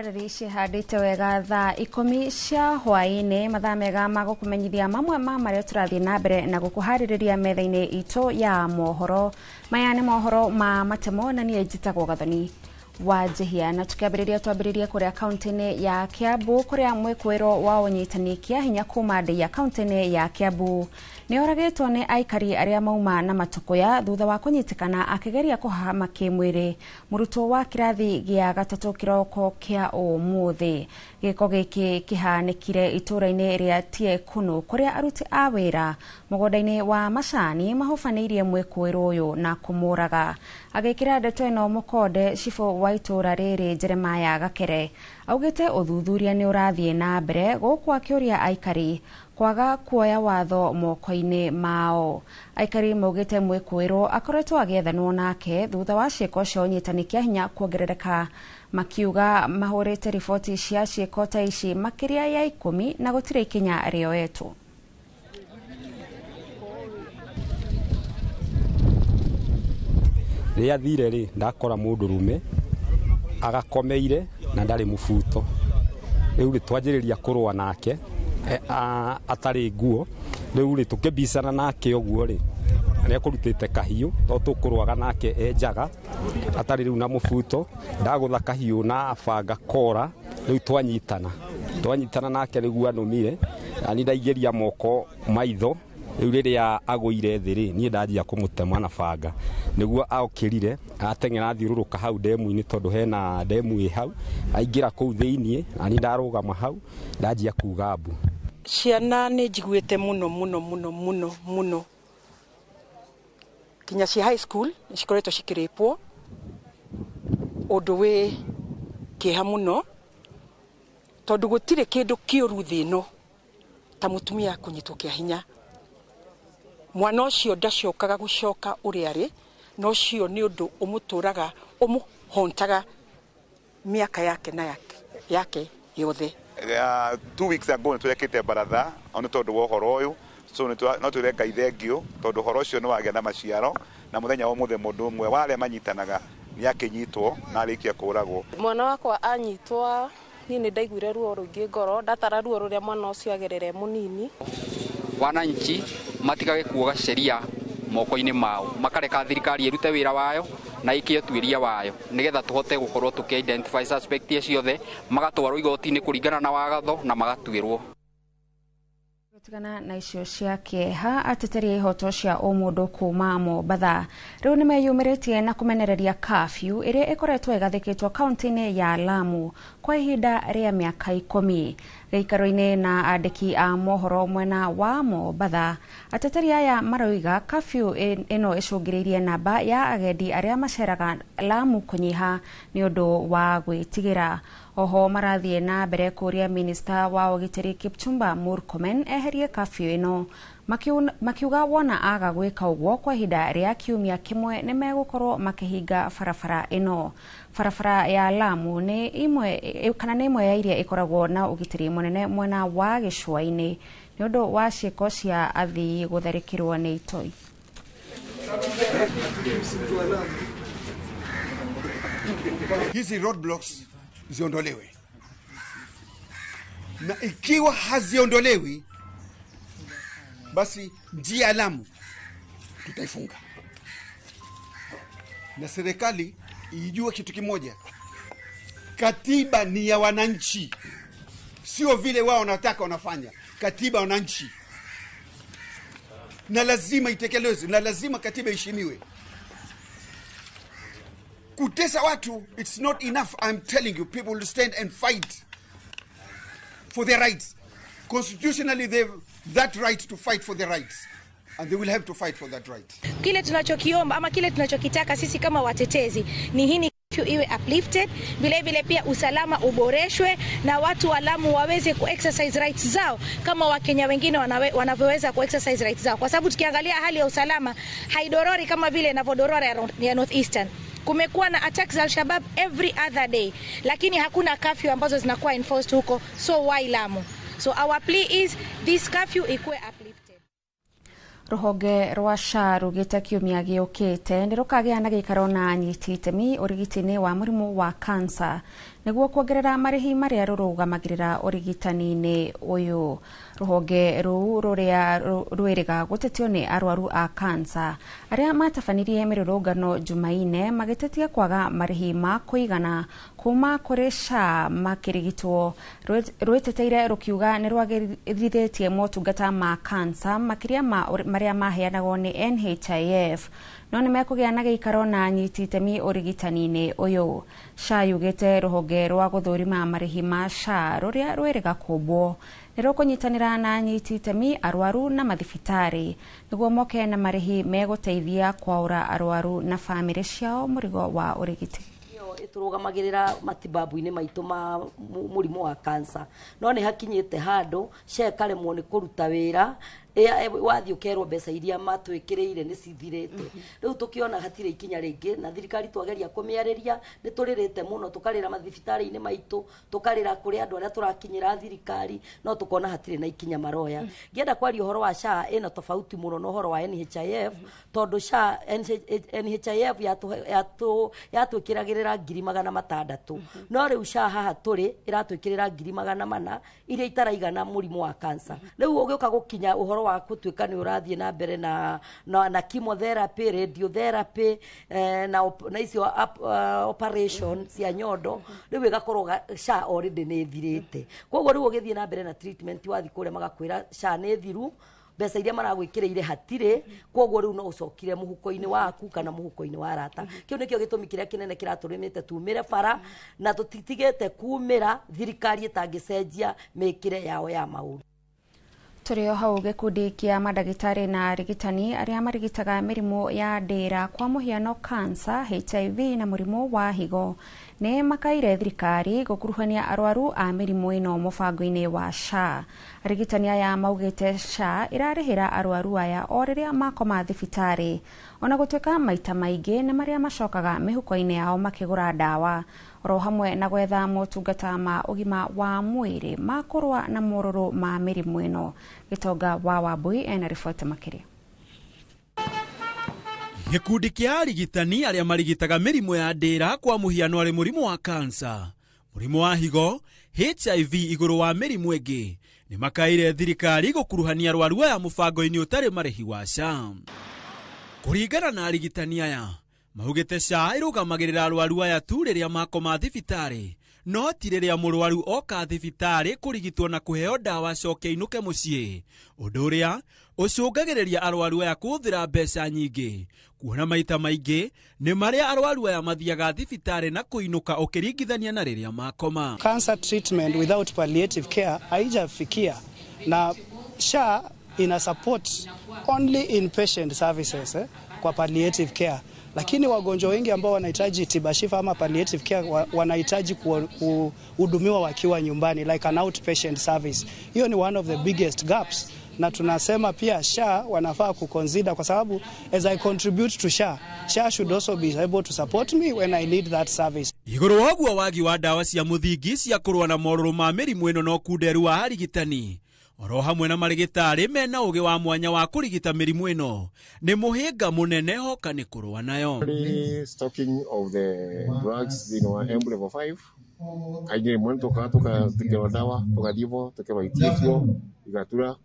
Mwereri cihandite wega thaa 10 cia hwaini mathaa mega magukumenyithia mamwe ma maria turathie na mbere na gukuhaririria metha-ini itu ya mohoro. Maya ni mohoro ma matemo na nie njitagwo Gathoni wa Njihia, na twambiririe kuria kaunti-ini ya Kiambu kuria mwikwiro wa unyitani kia hinya kuma ndei ya kaunti-ini ya Kiambu ni oragitwo ni aikari aria mauma na matukuya thutha wa kunyitikana akigeria kuhama kimwiri murutwo wa kirathi gia gatatu kiroko kia umuthi. Giko giki kihanikire itura-ini ria Tiekunu kuria aruti a wira mugonda-ini wa macani mahofanirie mwikwiro uyu na kumuraga. Agikira ndeto ino mukonde cibo wa itura riri Jeremiah Gakere augite uthuthuria ni urathie na mbere guku akiuria aikari kwaga kuoya watho moko-ini mao. Aikari maugite mwikwiro akoretwo agiethanwo nake thutha wa ciiko cia unyitani kia hinya kuongerereka, makiuga mahurite riboti cia ciiko ta ici makiria ya 10 na gutire ikinya rioetwo. Ria thire ri ndakora mundu rume agakomeire na ndari mubuto riu ritwanjiriria kurwa nake atari nguo riu ri tukibicana nake uguo ri ni akurutite kahiu to tukurwaga nake enjaga atari riu na mubuto ndagutha kahiu na banga kora riu twanyitana nake riu anumire ani ndaigeria moko maitho riu riria aguire thi ri ni ndajia kumutema na banga niguo aokirire atengera athiururuka hau demu-ini tondu hena demu i hau aingira kuu thiini ani ndarugama hau ndajia kuga mbu. Ciana ni njiguite muno kinya cia high school cikoretwo cikiripwo undu wi kiha muno tondu gutire kindu kiuru thino ta mutumia kunyitwo kia hinya. Mwana ucio ndacokaga gucoka uri ari no cio ni undu umuturaga umuhontaga miaka yake na yake yothe. 2 weeks ago turekete baratha onu tondu wa horo uyu so no tureka ithengio tondu horo ucio ni wagia na maciaro na muthenya wa muthe mundu umwe wale manyitanaga ni akinyitwo na arikia kuragwo. Mwana wakwa anyitwa ni ndaiguire ruo rungi ngoro ndatara ruo ruria mwana ucio agerere munini. Wananchi matigage kuoga sheria moko-ini mao makareka thirikari irute wira wayo na ikietuiria wayo nigetha tuhote gukorwo tuki identify suspect ciothe magatwarwo igoti-ini kuringana na wagatho na magatuirwo. Tigana na icio cia kieha ateteri ihoto cia umundu kuma Mombatha riu ni meyumiritie na kumenereria curfew iria ikoretwo igathikitwo kaunti-ini ya Lamu kwa ihinda ria miaka 10. Giikaro-ini na andiki a mohoro mwena wa Mombatha ateteri aya maroiga curfew ino icungiriirie namba ya agendi aria maceraga Lamu kunyiha ni undu wa gwitigira. Oho marathie na mbere kuria minista wa ugitiri Kipchumba Murkomen eherie curfew ino makiuga wona aga gwika uguo kwa ihinda ria kiumia kimwe ni megukorwo makihinga barabara ino. Barabara ya Lamu ni imwe ya iria ikoragwo na ugitiri munene mwena wa gicua-ini ni undu wa ciiko cia athii gutharikirwo ni itoi. Hizi roadblocks ziondolewe, na ikiwa haziondolewi basi njia ya Lamu tutaifunga. Na serikali ijue kitu kimoja, katiba ni ya wananchi, sio vile wao wanataka wanafanya. Katiba ya wananchi na lazima itekelezwe, na lazima katiba iheshimiwe. Kutesa watu, it's not enough. I'm telling you, people will stand and fight for their rights. Constitutionally, they have that right to fight for their rights, and they will have to fight for that right. Kile tunachokiomba ama kile tunachokitaka sisi kama watetezi ni hii iwe uplifted, vile pia usalama uboreshwe na watu wa Lamu waweze ku-exercise rights zao kama Wakenya wengine wanavyoweza ku-exercise rights zao, kwa sababu tukiangalia hali ya usalama haidorori kama vile inavyodorora ya North Eastern. Kumekuwa na attacks za Al-Shabaab every other day, lakini hakuna curfew ambazo zinakuwa enforced huko, so why Lamu? So our plea is this curfew ikuwe uplifted. Ruhonge rwa SHA rugite kiumia giukite ni rukagia na gikaro na nyiti itemi urigitini wa murimu wa cancer niguo kuongerera marihi maria rurugamagirira urigitani-ini uyu. Ruhonge ruu ruria rwiriga gutetio ni arwaru a cancer aria matabanirie mirurungano Jumaine magitetia kwaga marihi ma kuigana kuma kuri SHA makirigitwo. Rweteteire rukiuga ni rwagirithetie motungata ma cancer makiria maria maheanagwo ni NHIF no nimekugia na giikaro na nyiti itemi urigitani-ini uyu. SHA yugite ruhonge rwa guthurima marihi ma SHA ruria rwiriga kumbwo nirukunyitanira na nyiti itemi arwaru na mathibitari niguo moke na marihi meguteithia kwaura arwaru na family ciao murigo wa urigiti. Iturugamagirira matibabu-ini maitu ma murimu wa cancer no ni hakinyite handu SHA karemwo ni kuruta wira wathi ukerwo mbeca iria matwikiriire ni cithirite. Riu tukiona hatire ikinya ringi na thirikari twageria kumiariria ni turirite muno tukarira mathibitari-ini maitu tukarira kuri andu aria turakinyira thirikari no tukona hatire na ikinya maroya. Ngienda kwaria uhoro wa SHA ina tofauti muno no uhoro wa NHIF tondu SHA NHIF yatwikiragirira 600,000 no riu SHA haha turi iratwikirira 400,000 iria itaraigana murimu wa cancer. Riu ugiuka gukinya uhoro wa kutuika ni urathie na mbere na chemotherapy, radiotherapy na icio operation cia nyondo riu igakorwo SHA already ni thirite. Koguo riu ugithie na mbere na treatment wathi kuria magakwira SHA ni thiru mbeca iria maragwikireire hatire. Koguo riu no ucokire muhuko-ini waku kana muhuko-ini wa arata. Kiu nikio gitumi kiria kinene kiraturimite tumire bara na tutitigete kumira thirikari itangicenjia mikire yao ya maundu. Turio hau gikundi kia madagitari na arigitani aria marigitaga mirimu ya ndira kwa muhiano cancer, HIV na murimu wa higo ni makaire thirikari gukuruhania arwaru a mirimu ino mubango-ini wa SHA. Arigitani aya maugite SHA irarihira arwaru aya o riria makoma thibitari ona gutwika maita maingi ni maria macokaga mihuko-ini yao makigura dawa oro hamwe na gwetha motungata ma ugima wa mwiri makurwa na mororo ma mirimu ino. Gitonga wa Wambui ena riboti makiria. Gikundi kia arigitani aria marigitaga mirimu ya ndira kwa muhiano ari murimu wa cancer, murimu wa higo, HIV iguru wa mirimu ingi ni makaire thirikari gukuruhania arwaru aya mubango-ini utari marihi wa SHA. Kuringana na arigitani aya maugite SHA irugamagirira arwaru aya tu riria makoma thibitari no ti riria murwaru oka thibitari kurigitwo na kuheo dawa coke inuke mucii, undu uria ucungagiriria arwaru aya kuthira mbeca nyingi kuona maita maingi ni maria arwaru aya mathiaga thibitari na kuinuka ukiringithania na riria makoma. Cancer treatment without palliative care haijafikia na SHA ina support only inpatient services kwa palliative care, lakini wagonjwa wengi ambao wanahitaji tiba shifa ama palliative care wanahitaji kuhudumiwa wakiwa nyumbani like an outpatient service. Hiyo ni one of the biggest gaps na tunasema pia SHA wanafaa kuconsider kwa sababu as I contribute to SHA should also be able to support me when I need that service. Iguru waguo wagi wa dawa cia muthingi cia kurwa na mororo ma mirimu ino no kunderu wa arigitani oro hamwe na marigitari mena ugi wa mwanya wa kurigita mirimu ino ni muhinga munene hoka ni kurwa nayo. Stocking of the drugs in our level 5 kaige mwento katoka tukewa dawa tukadivo tukewa itifio igatura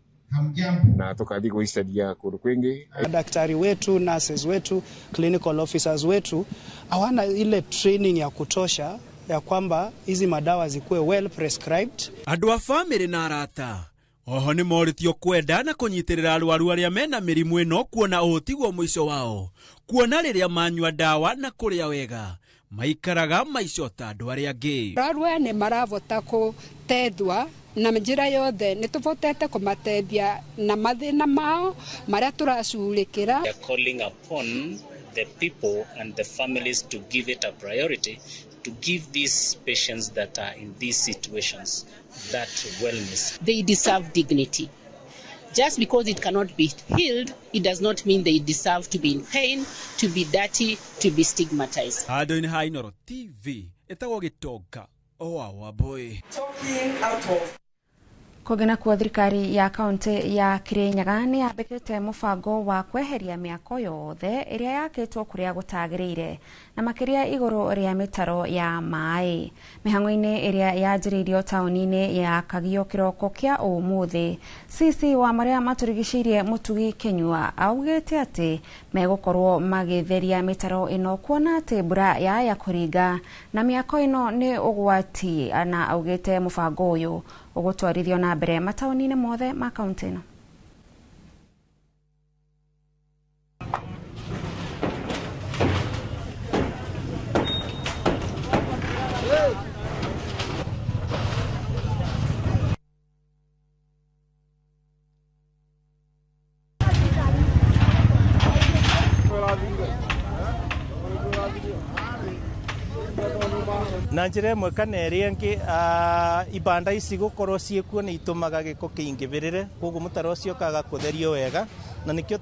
na tukathi kuisadia kundu kwingi. Daktari wetu, nurses wetu, clinical officers wetu hawana ile training ya kutosha ya kwamba hizi madawa zikuwe well prescribed. Andu a family na arata oho ni moritio kwenda na kunyitirira arwaru aria mena mirimu ino kuona utigwo mwisho wao kuona riria manywa dawa na kuria wega maikaraga maico ta andu aria angi. Arwaru ni maravota kutethwa na njira yothe ni tuvotete kumatethia na mathina mao maria turacurikira. We are calling upon the people and the families to give it a priority to give these patients that are in these situations that wellness. They deserve dignity. Just because it cannot be healed, it does not mean they deserve to be in pain, to be dirty, to be stigmatized. Adoni Hainoro TV, etago Gitonga, Wambui. Talking out of Kũgena kwa thirikari ya kaunti ya Kirinyaga nĩ yambĩkĩte mũbango wa kweheria mĩako yothe ĩrĩa yakĩtwo kũrĩa gũtagĩrĩire na makĩria igũrũ rĩa mĩtaro ya maĩ. Mĩhang'o-inĩ ĩrĩa yanjĩrĩirio taũni-inĩ ya Kagio kĩroko kĩa ũmũthĩ, CC wa marĩa matũrigicĩirie Mũtugi Kĩnyua augĩte atĩ megũkorwo magĩtheria mĩtaro ĩno kuona atĩ mbura yaya kũringa na mĩako ĩno nĩ ũgwati, na augĩte mũbango ũyũ ũgũtwarithio na mbere mataũni-inĩ mothe ma kaunti ĩno. na njĩra ĩmwe kana ĩrĩa ĩngĩ ibanda ici gũkorwo ciĩkuo nĩ itũmaga gĩko kĩingĩbĩrĩre, koguo mũtaro ũcio ũkaga kũtherio wega, na nĩkĩo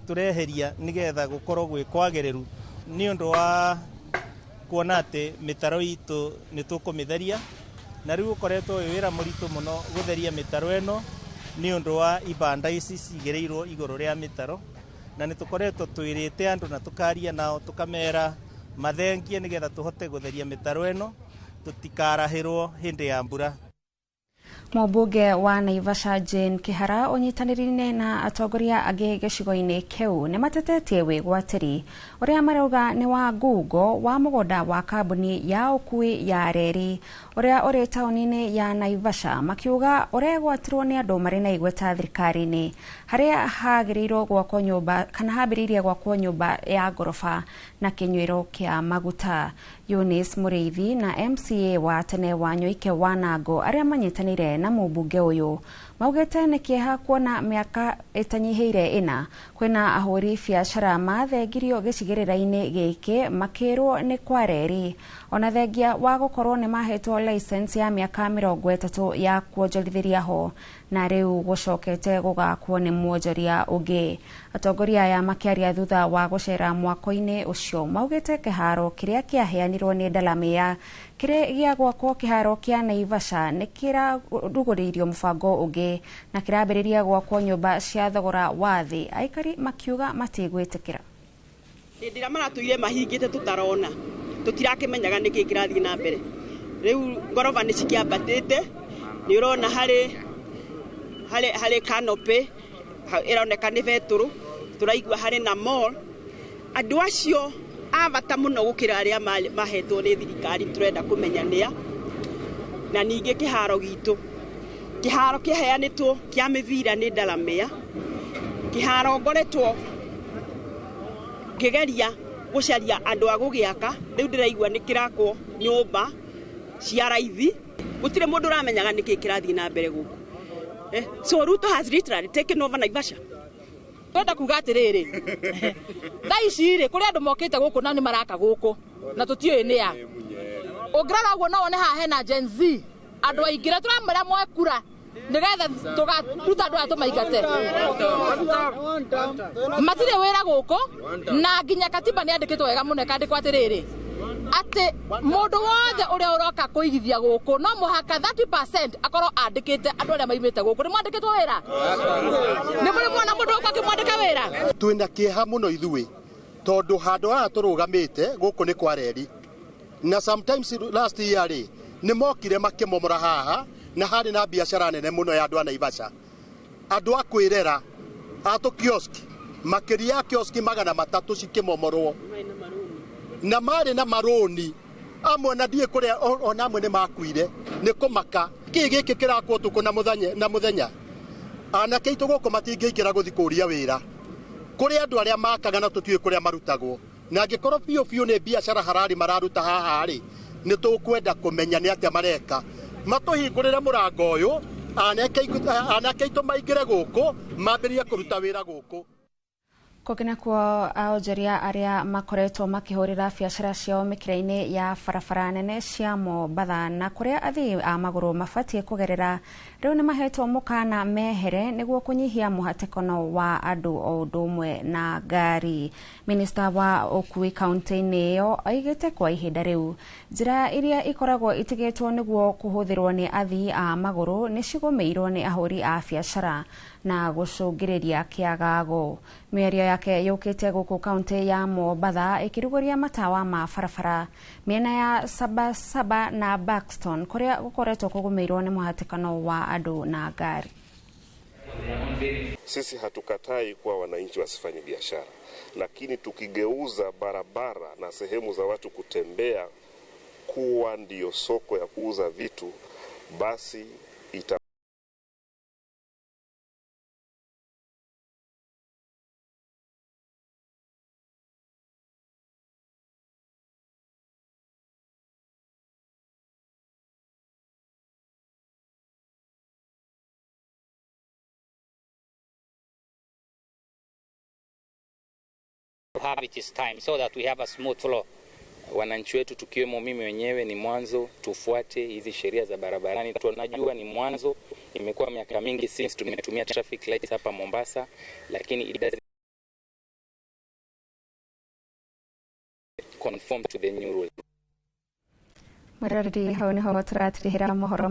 tũreheria nĩgetha gũkorwo gwĩ kwagĩrĩru nĩ ũndũ wa kuona atĩ mĩtaro itũ nĩ tũkũmĩtheria, na rĩu ũkoretwo wĩ wĩra mũritũ mũno gũtheria mĩtaro ĩno nĩ ũndũ wa ibanda ici cigĩrĩirwo igũrũ rĩa mĩtaro, na nĩ tũkoretwo twĩrĩte andũ na tũkaria nao tũkamera mathengie nĩgetha tũhote gũtheria mĩtaro ĩno tũtikarahĩrwo hĩndĩ ya mbura. Mũmbunge wa Naivasha Jane Kĩhara ũnyitanĩri-inĩ na atongoria angĩ gĩcigo-inĩ kĩu nĩ matetetie wĩgwatĩri ũrĩa marauga nĩ wa ngungo wa mũgũnda wa kambuni ya ũkui ya reri ũrĩa ũrĩ taũni-inĩ ya Naivasha, makiuga ũregwatirwo nĩ andũ marĩ na igweta thirikari-inĩ harĩa hagĩrĩirwo gwakwo nyũmba kana hambĩrĩirie gwakwo nyũmba ya ngoroba na kĩnyuĩro kĩa maguta. Eunice Mũrĩithi na MCA wa tene wa Nyoike Wanango arĩa manyitanĩire na mũmbunge ũyũ maugĩte nĩ kĩeha kuona mĩaka ĩtanyihĩire ĩna kwĩna ahũri biacara mathengirio gĩcigĩrĩra-inĩ gĩkĩ makĩrwo nĩ kwa reri ona thengia wa gũkorwo nĩ mahetwo license ya mĩaka 30 ya kuonjorithĩria ho, na rĩu gũcokete gũgakwo nĩ muonjoria ũngĩ. Atongoria aya makĩaria thutha wa gũcera mwako-inĩ ũcio maugĩte kĩharo kĩrĩa kĩaheanirwo nĩ Ndalamĩa kĩrĩ gĩa gwakwo kĩharo kĩa Naivasha nĩ kĩrarugũrĩirio mũbango ũngĩ na kĩrambĩrĩria gwakwo nyũmba cia thogora wa thĩ. Aikari makiuga matigwĩtĩkĩra. Hĩndĩ ĩrĩa maratũire mahingĩte tũtarona tũtirakĩmenyaga nĩkĩ kĩrathiĩ na mbere. Rĩu ngoroba nĩ cikĩambatĩte, nĩ ũrona harĩ canopy ĩroneka nĩ betũrũ, tũraigua harĩ na mall. Andũ acio abata mũno gũkĩra arĩa mahetwo nĩ thirikari tũrenda kũmenya nĩa, na ningĩ kĩharo gitũ, kĩharo kĩheanĩtwo kĩa mĩbira nĩ Ndalamĩa, kĩharo ngoretwo kĩgeria gũcaria andũ a gũgĩaka, rĩu ndĩraigua nĩ kĩrakwo nyũmba cia raithi, gũtirĩ mũndũ ũramenyaga nĩkĩ kĩrathiĩ na mbere gũkũ. So Ruto has literally taken over Naivasha. Twenda kuga atĩrĩrĩ, thaa ici rĩ kũrĩ andũ mokĩte gũkũ na nĩ maraka gũkũ na tũtiũĩ nĩ ya ũngĩrora ũguo no wone haha hena Gen Z andũ aingĩ tũramera mwekura nĩgetha tũkaruta andũ aya tũmaingate matirĩ wĩra gũkũ, na nginya katiba nĩ yandĩkĩtwo wega mũno ĩkandĩkwo atĩrĩrĩ atĩ mũndũ wothe ũrĩa ũroka kũigithia gũkũ no mũhaka 30% akorwo andĩkĩte andũ arĩa maimĩte gũkũ. Nĩ mwandĩkĩtwo wĩra? Nĩ mũrĩ mwana mũndũ ũka akĩmwandĩka wĩra? Twĩna kĩeha mũno ithuĩ tondũ handũ haha tũrũgamĩte gũkũ nĩ kwa reri, na sometimes last year rĩ nĩ mokire makĩmomora haha na harĩ na biacara nene mũno ya andũ a Naivasha, andũ a kwĩrera atũ kioski makĩria kioski 300 cikĩmomorwo na marĩ na maroni amwe na ndiĩ kũrĩa ona amwe nĩ makuire nĩ kũmaka. Kĩĩ gĩkĩ kĩrakwo tukũ na mũthenya, anake aitũ gũkũ matingĩingĩra gũthi kũria wĩra kũrĩ andũ arĩa makaga na tũtiũĩ kũrĩa marutagwo, na angĩkorwo biũ nĩ biacara harari mararuta haha rĩ nĩ tũkwenda kũmenya nĩ atĩa mareka, matũhingũrĩre mũrango ũyũ anake aitũ maingĩre gũkũ mambĩrĩrie kũruta wĩra gũkũ. Kukina kwa aonjoria aria makoretwo makihurira biacara ciao mikira-ini ya barabara nene cia Mombatha na kuria athii a maguru mabatie kugerera riu ni mahetwo mukana mehere niguo kunyihia muhatikono wa andu o undu umwe na ngari. Minista wa ukui kaunti-ini iyo aigite kwa ihinda riu njira iria ikoragwo itigitwo niguo kuhuthirwo ni athii a maguru ni cigumiirwo ni ahuri a biacara na gucungiriria kiagago. Mĩario yake yukite guku kaunti ya Mombatha ikiruguria matawa ma barabara miena ya Sabasaba na Buxton kuria gukoretwo kugumirwo ni muhatikano wa andu na ngari. Sisi hatukatai kuwa wananchi wasifanye biashara, lakini tukigeuza barabara na sehemu za watu kutembea kuwa ndiyo soko ya kuuza vitu, basi have it is time so that we have a smooth flow. Wananchi wetu tukiwemo mimi wenyewe ni mwanzo tufuate hizi sheria za barabarani. Tunajua ni mwanzo, imekuwa miaka mingi since tumetumia traffic lights hapa Mombasa, lakini it doesn't conform to the new rules. Marardi hau niho turatirihira mohoro